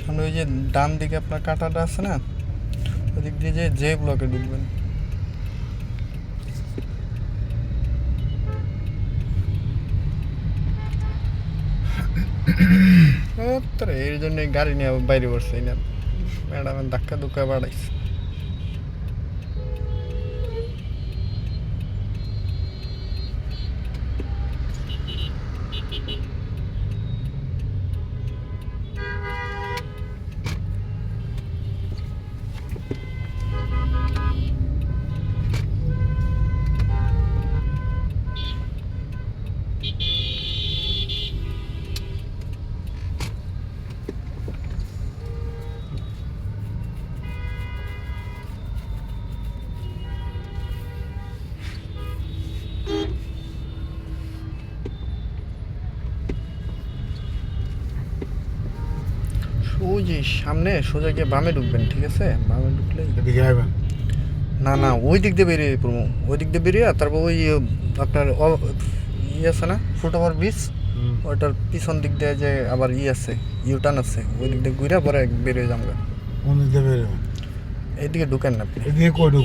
সামনে ওই যে ডান দিকে আপনার কাঁটাটা আছে না, ওদিক দিয়ে যে ব্লকে ঢুকবেন। এর জন্য গাড়ি নিয়ে বাইরে পড়ছে না, ম্যাডামের ধাক্কা ধুক্কা বাড়াইছে। ওই যে সামনে সোজা গিয়ে বামে ঢুকবেন, ঠিক আছে? বামে ঢুকলে এদিকে আসবেন। না ওই দিক দিয়ে বেরিয়ে পড়বো, ওই দিক দিয়ে বেরিয়ে তারপর ওই আপনার আছে না ফুটওভার ব্রিজ, ওটার পিছন দিক দিয়ে যে আবার আছে ইউটার্ন আছে, ওই দিক দিয়ে ঘুরে পরে বেরিয়ে যাবো। কোন দিক দিয়ে বেরোবেন? এইদিকে ঢুকেন না আপনি। এদিকে কই ঢুকবো?